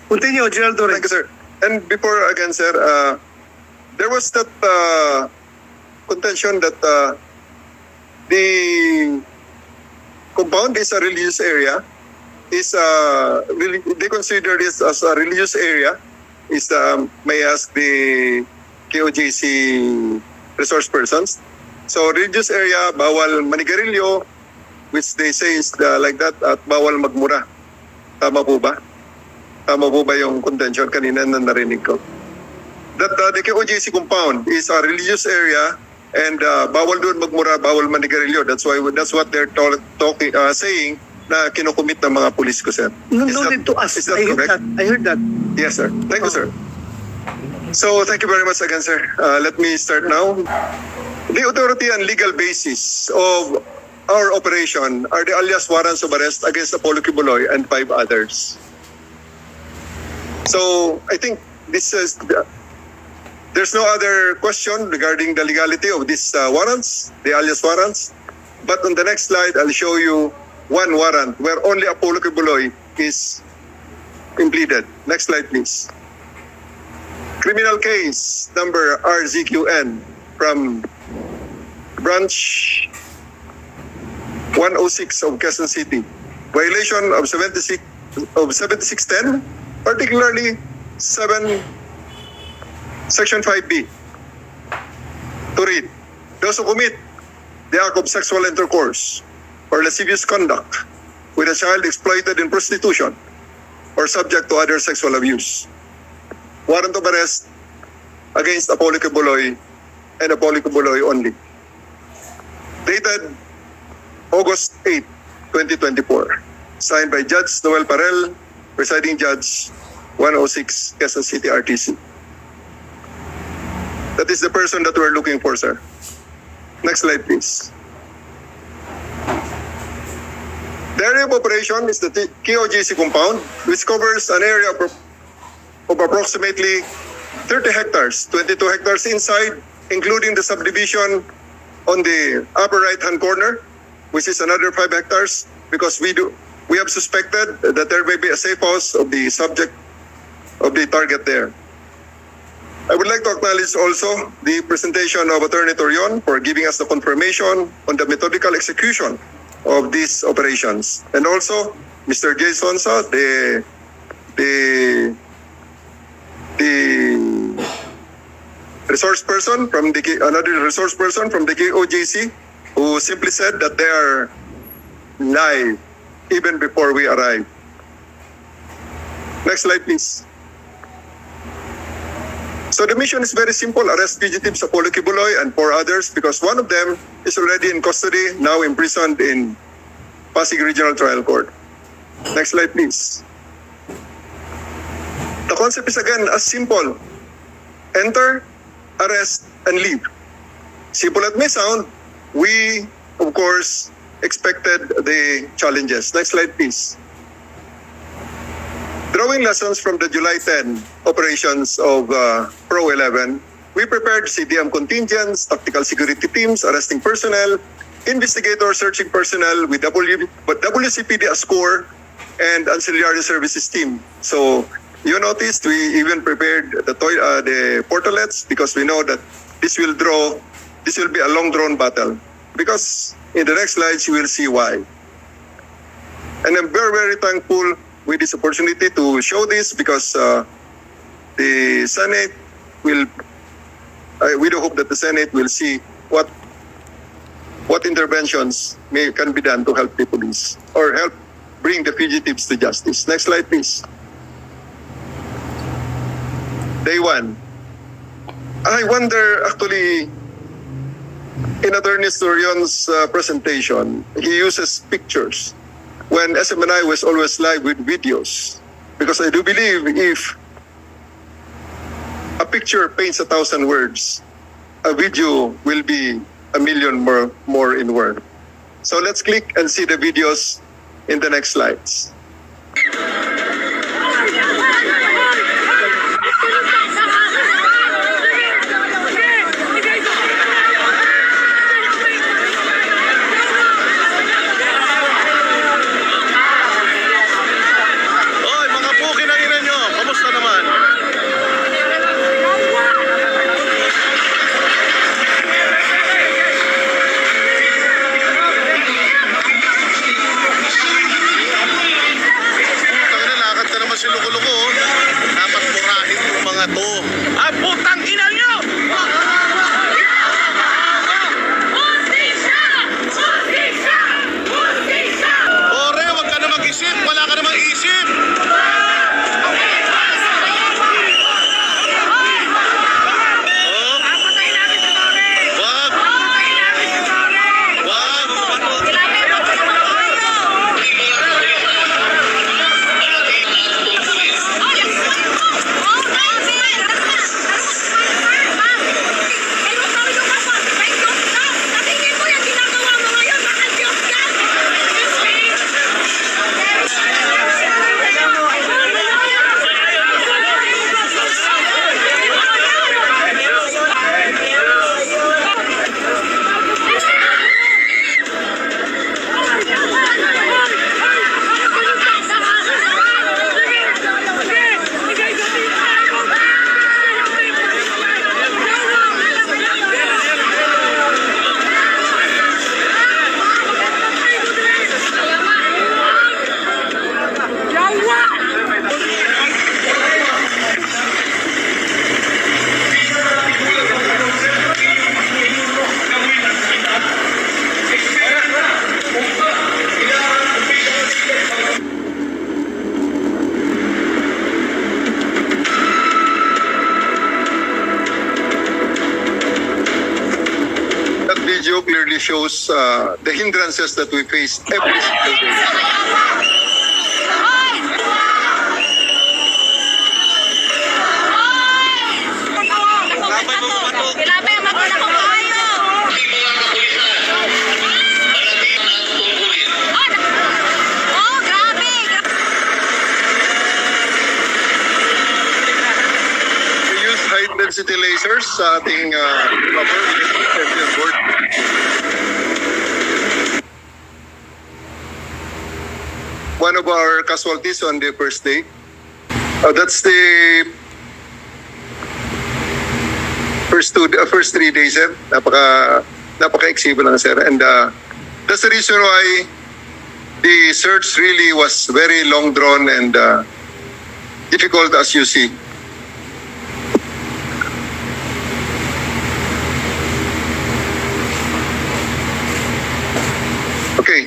Continue, General Torre. Thank you, sir. And before again, sir, there was that contention that the compound is a religious area. They consider this as a religious area. May I ask the KOJC resource persons. So religious area, bawal manigarilyo, which they say is like that, at bawal magmura. Tama po ba? Tama po ba yung contention kanina na narinig ko? That the KOJC compound is a religious area and bawal doon magmura, bawal manigarilyo. That's what they're saying na kinukumit ng mga pulis ko, sir. No need to ask. Is that correct? I heard that. Yes, sir. Thank you, sir. So, thank you very much again, sir. Let me start now. The authority and legal basis of our operation are the alias warrants of arrest against Apollo Kibuloy and 5 others. So, I think this is... There's no other question regarding the legality of these warrants, the alias warrants. But on the next slide, I'll show you one warrant where only Apollo Kibuloy is impleaded. Next slide, please. Criminal case number RZQN from branch 106 of Quezon City. Violation of 7610, particularly Section 5B. To read, those who commit the act of sexual intercourse or lascivious conduct with a child exploited in prostitution or subject to other sexual abuse. Warrant of arrest against Apollo Kibuloy and Apollo Kibuloy only. Dated August 8, 2024. Signed by Judge Noel Parel, presiding judge 106 Quezon City RTC. That is the person that we're looking for, sir. Next slide, please. The area of operation is the KOJC compound, which covers an area of approximately 30 hectares, 22 hectares inside, including the subdivision on the upper right-hand corner, which is another 5 hectares, because we have suspected that there may be a safe house of the subject of the target there. I would like to acknowledge also the presentation of Attorney Torion for giving us the confirmation on the methodical execution of these operations. And also, Mr. Jay Sonsa, the resource person from another resource person from the KOJC, who simply said that they are live even before we arrive. Next slide, please. So the mission is very simple: arrest fugitives Apollo Kibuloy and 4 others, because one of them is already in custody, now imprisoned in Pasig Regional Trial Court. Next slide, please. The concept is again as simple: enter, arrest, and leave. Simple as may sound, we, of course, expected the challenges. Next slide, please. Drawing lessons from the July 10 operations of Pro 11, we prepared CDM contingents, tactical security teams, arresting personnel, investigator searching personnel with WCPD as core, and ancillary services team. So you noticed we even prepared the portalets, because we know that this will be a long drawn battle. Because in the next slides you will see why. And I'm very, very thankful with this opportunity to show this, because the Senate will, we do hope that the Senate will see what interventions can be done to help the police or help bring the fugitives to justice. Next slide, please. Day 1. I wonder, actually, in Attorney Storion's presentation, he uses pictures when SMNI was always live with videos. Because I do believe if a picture paints 1,000 words, a video will be 1,000,000 more in word. So let's click and see the videos in the next slides. sinukuloko. Dapat murahin yung mga to. Ang putang ina nyo! Ore, wag ka na mag-isip. Wala ka na mag-isip. Video clearly shows the hindrances that we face every single day. We use high-density lasers sa ating rubber champion board. One of our casualties on the first day. That's the first 3 days, sir. Napaka-exibo lang, sir. And that's the reason why the search really was very long drawn and difficult, as you see. Okay.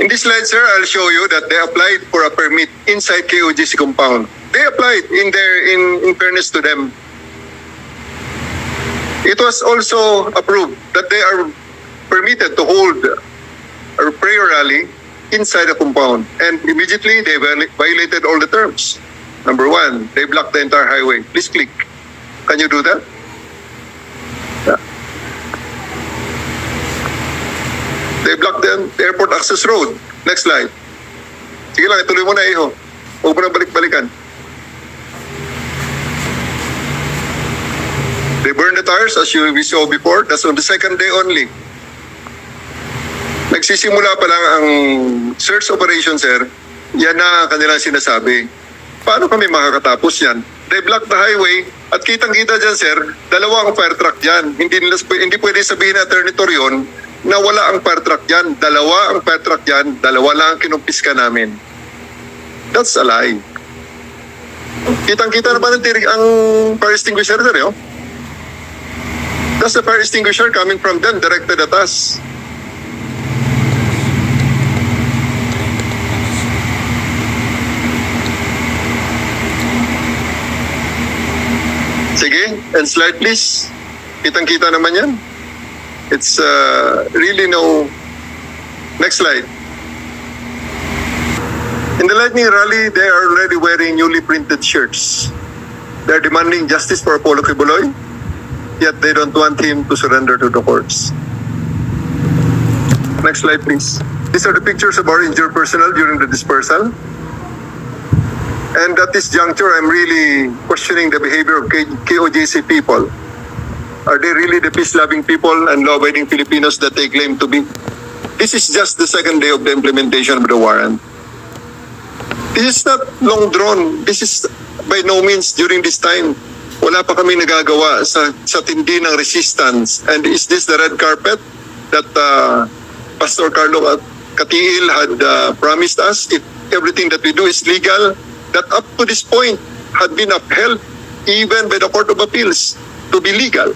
In this slide, sir, I'll show you that they applied for a permit inside KOGC compound. They applied in fairness to them. It was also approved that they are permitted to hold a prayer rally inside the compound. And immediately, they violated all the terms. Number one, they blocked the entire highway. Please click. Can you do that? Yeah. They blocked the airport access road. Next slide. Sige lang, ituloy mo na, Iho. Huwag mo na balik-balikan. They burned the tires as we saw before. That's on the second day only. Nagsisimula pa lang ang search operation, sir. Yan na kanilang sinasabi. Paano kami makakatapos yan? They blocked the highway at kitang-kita dyan, sir, dalawa ang fire truck dyan. Hindi pwede sabihin na Attorney Torion na wala ang fire truck dyan. Dalawa ang fire truck dyan, dalawa lang ang kinumpiska namin. That's a lie. Kitang-kita naman ang fire extinguisher, sir, eh, oh. That's the fire extinguisher coming from them, directed at us. Sige, and slide please. Kitang-kita naman yan. It's really no... Next slide. In the lightning rally, they are already wearing newly printed shirts. They're demanding justice for Apollo Kibuloy, yet they don't want him to surrender to the courts. Next slide, please. These are the pictures of our injured personnel during the dispersal. And at this juncture, I'm really questioning the behavior of KOJC people. Are they really the peace-loving people and law-abiding Filipinos that they claim to be? This is just the second day of the implementation of the warrant. This is not long drawn. This is by no means during this time. Wala pa kami nagagawa sa tindi ng resistance. And is this the red carpet that Pastor Carlo Katiil had promised us? If everything that we do is legal, that up to this point had been upheld even by the Court of Appeals to be legal.